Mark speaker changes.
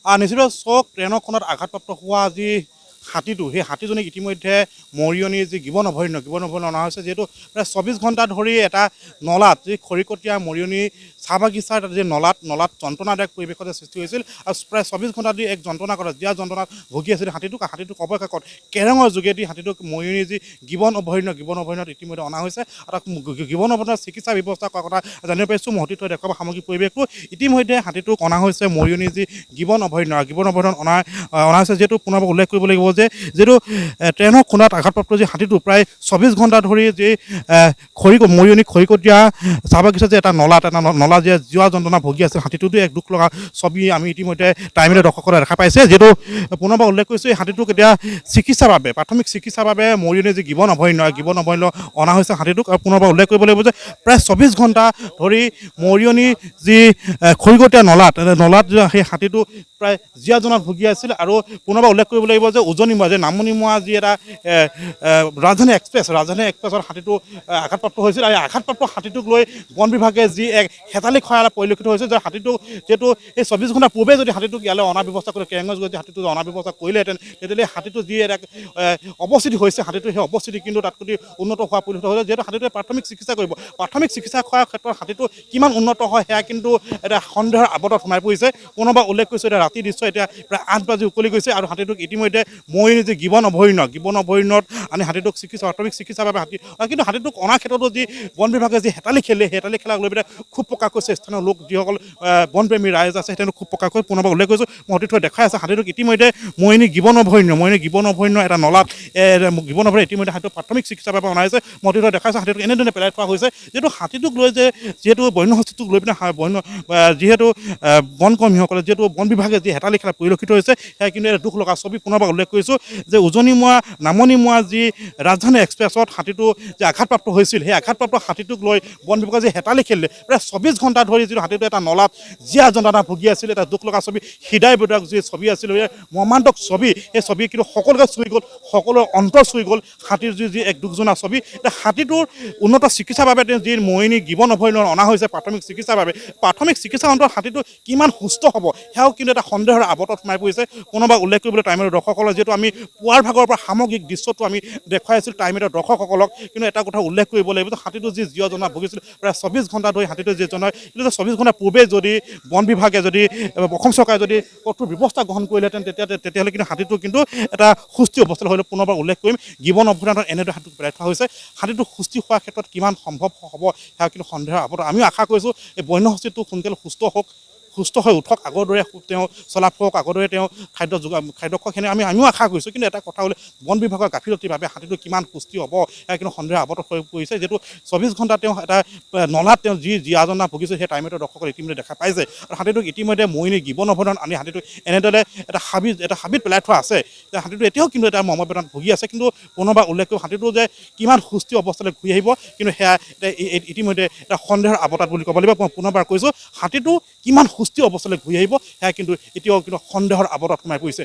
Speaker 1: নিশ্চিত চক ট্ৰেইনখনত আঘাতপ্ৰাপ্ত হোৱা যি হাতীটো সেই হাতীজনীক ইতিমধ্যে মৰিয়নি যি গিবন অভয়াৰণ্য অনা হৈছে যিহেতু প্ৰায় 24 ঘণ্টা ধৰি এটা নলাত যি খৰিকটীয়া মৰিয়নি চাহ বাগিচাৰ যি নলাত যন্ত্ৰণাদায়ক পৰিৱেশৰ সৃষ্টি হৈছিল আৰু প্ৰায় 24 ঘণ্টা দি এক যন্ত্ৰণা কৰা দিয়া যন্ত্ৰণাত ভুগি আছিল হাতীটোক অৱশেষত কেৰঙৰ যোগেদি হাতীটোক মৰিয়নি যি গিবন অভয়াৰণ্যত ইতিমধ্যে অনা হৈছে আৰু গিবন অভয়াৰণ্যৰ চিকিৎসা ব্যৱস্থা কৰাৰ কথা জানিব পাৰিছোঁ মহতিত দেখুৱাব সামগ্ৰিক পৰিৱেশটো ইতিমধ্যে হাতীটোক অনা হৈছে মৰিয়নি যি গিবন অভয়াৰণ্য অনা হৈছে যিহেতু পুনৰ উল্লেখ কৰিব লাগিব যে যিহেতু ট্ৰেইনৰ খুন্দাত আঘাতপ্ৰাপ্ত যি হাতীটো প্ৰায় 24 ঘণ্টা ধৰি যি মৰিয়নি খৰিকটীয়া চাহ বাগিচা যে এটা নলা যে যোৱা যন্ত্ৰণা ভুগি আছে হাতীটোতো এক দুখ লগা ছবি আমি ইতিমধ্যে টাইমে দৰ্শকসকলে দেখা পাইছে যিহেতু পুনৰবাৰ উল্লেখ কৰিছোঁ এই হাতীটোক এতিয়া প্ৰাথমিক চিকিৎসাৰ বাবে মৰিয়নি যি গিবন অভয়াৰণ্য অনা হৈছে হাতীটোক আৰু পুনৰবাৰ উল্লেখ কৰিব লাগিব যে প্ৰায় 24 ঘণ্টা ধৰি মৰিয়নি যি খৰিকটীয়া নলাত সেই হাতীটো প্ৰায় জীয়া জনাত ভুগি আছিল আৰু পুনৰবাৰ উল্লেখ কৰিব লাগিব যে উজনিমুৱা যে নামনিমুৱা যি এটা ৰাজধানী এক্সপ্ৰেছৰ হাতীটো আঘাতপ্ৰাপ্ত হৈছিল আৰু আঘাতপ্ৰাপ্ত হাতীটোক লৈ বন বিভাগে যি এক হেতালি খোৱা পৰিলক্ষিত হৈছে যে হাতীটো যিহেতু এই 24 ঘণ্টা পূৰ্বে যদি হাতীটোক ইয়ালৈ অনাৰ ব্যৱস্থা কৰি কেৰেঙৰ যদি হাতীটো অনাৰ ব্যৱস্থা কৰিলেহেঁতেন তেতিয়াহ'লে হাতীটো যি এটা অৱস্থিতি হৈছে হাতীটো সেই অৱস্থিতি কিন্তু তাতকৈ উন্নত হোৱা পৰিলক্ষিত হৈছে যিহেতু হাতীটোৱে প্ৰাথমিক চিকিৎসা কৰাৰ ক্ষেত্ৰত হাতীটো কিমান উন্নত হয় সেয়া কিন্তু এটা সন্দেহৰ আৱতত সোমাই পৰিছে পুনৰবাৰ উল্লেখ কৰিছোঁ এতিয়া ৰাতি দৃশ্য এতিয়া প্ৰায় 8 বাজি উকলি গৈছে আৰু হাতীটোক ইতিমধ্যে মৰিয়নি যি গিবন অভয়াৰণ্যত আনি হাতীটোক প্ৰাথমিক চিকিৎসাৰ বাবে কিন্তু হাতীটোক অনাৰ ক্ষেত্ৰতো যি বন বিভাগে যি হেতালি খেলাক লৈ পেলাই খুব প্ৰকাশ কৰিছে স্থানীয় লোক যিসকল বনপ্ৰেমী ৰাইজ আছে তেওঁলোক খুব প্ৰকাশ কৰি পুনৰবাৰ উল্লেখ কৰিছোঁ মহতিত দেখাই আছে হাতীটোক ইতিমধ্যে মৰিয়নি গিবন অভয়াৰণ্য এটা নলাত গিবন অভয়াৰণ্য ইতিমধ্যে হাতীটোক প্ৰাথমিক চিকিৎসাৰ বাবে অনা হৈছে মহতিত দেখাইছে হাতীটোক এনেধৰণে পেলাই থোৱা হৈছে হাতীটোক লৈ যিহেতু বন্যহস্তীটোক লৈ পিনে যিহেতু বনকৰ্মীসকলে যিহেতু বন বিভাগে যি হেতালি খেলা পৰিলক্ষিত হৈছে সেয়া কিন্তু এটা দুখ লগা ছবি পুনৰবাৰ উল্লেখ কৰিছোঁ যে নামনিমুৱা যি ৰাজধানী এক্সপ্ৰেছত হাতীটো যে আঘাতপ্ৰাপ্ত হৈছিল সেই আঘাতপ্ৰাপ্ত হাতীটোক লৈ বন বিভাগে যি হেতালি খেলিলে প্ৰায় 24 ঘণ্টা ধৰি যিটো হাতীটো এটা নলাত জীয়া যন্ত্ৰণা ভুগি আছিল এটা দুখ লগা ছবি হৃদয় বিদাৰক যি ছবি আছিল মৰ্মান্তক ছবি সেই ছবি কিন্তু সকলোকে চুই গ'ল সকলোৰে অন্তৰ চুই গ'ল হাতীৰ যি এক দুখজনা ছবি হাতীটোৰ উন্নত চিকিৎসাৰ বাবে যি মৰিয়নি গিবন অভয়াৰণ্য অনা হৈছে প্ৰাথমিক চিকিৎসা অন্তত হাতীটো কিমান সুস্থ হ'ব সেয়াও কিন্তু এটা সন্দেহৰ আৱতত সোমাই পৰিছে কোনোবা উল্লেখ কৰিবলৈ টাইমৰ দৰ্শকসকলক যিহেতু আমি পুৱাৰ ভাগৰ পৰা সামগ্ৰিক দৃশ্যটো আমি দেখুৱাই আছিলোঁ টাইমেটৰ দৰ্শকসকলক কিন্তু এটা কথা উল্লেখ কৰিব লাগিব যে হাতীটো যি জীৱ জনা ভুগিছিল প্ৰায় 24 ঘণ্টা ধৰি হাতীটো যি জনায় কিন্তু 24 ঘণ্টা পূৰ্বে যদি বন বিভাগে যদি অসম চৰকাৰে যদি কঠোৰ ব্যৱস্থা গ্ৰহণ কৰিলেহেঁতেন তেতিয়াহ'লে কিন্তু হাতীটো কিন্তু এটা সুস্থিৰ অৱস্থালৈ হ'লে পুনৰবাৰ উল্লেখ কৰিম গিবন অভয়াৰণ্যত এনেদৰে হাতীটোক পেলাই থোৱা হৈছে হাতীটো সুস্থিৰ হোৱাৰ ক্ষেত্ৰত কিমান সম্ভৱ হ'ব সেয়া কিন্তু সন্দেহৰ আৱত আমিও আশা কৰিছোঁ এই বন্যহস্তীটো সোনকালে সুস্থ হৈ উঠক আগৰ দৰে তেওঁ চলা ফুৰক আগৰ দৰে তেওঁ খাদ্য খোৱাখিনি আমিও আশা কৰিছোঁ কিন্তু এটা কথা হ'লে বন বিভাগৰ গাফিলতিৰ বাবে হাতীটো কিমান সুস্থিৰ হ'ব সেয়া কিন্তু সন্দেহৰ আৱতত হৈ পৰিছে যিহেতু 24 ঘণ্টা তেওঁ এটা নলাত তেওঁ যি জীয়াজনা ভুগিছে সেই টাইমতে দৰ্শকৰ ইতিমধ্যে দেখা পাইছে আৰু হাতীটোক ইতিমধ্যে মৰিয়নি গিবন অভয়াৰণ্যত আনি হাতীটোক এনেদৰে এটা হাবিত পেলাই থোৱা আছে হাতীটো এতিয়াও কিন্তু এটা মৰ্মবেদনাত ভুগি আছে কিন্তু পুনৰবাৰ উল্লেখ কৰোঁ হাতীটো যে কিমান সুস্থিৰ অৱস্থালৈ ঘূৰি আহিব কিন্তু সেয়া ইতিমধ্যে এটা সন্দেহৰ আৱতত বুলি ক'ব লাগিব মই পুনৰবাৰ কৈছোঁ হাতীটো কিমান সুস্থিৰ অৱস্থালৈ ঘূৰি আহিব সেয়া কিন্তু এতিয়াও কিন্তু সন্দেহৰ আৱতত সোমাই পৰিছে।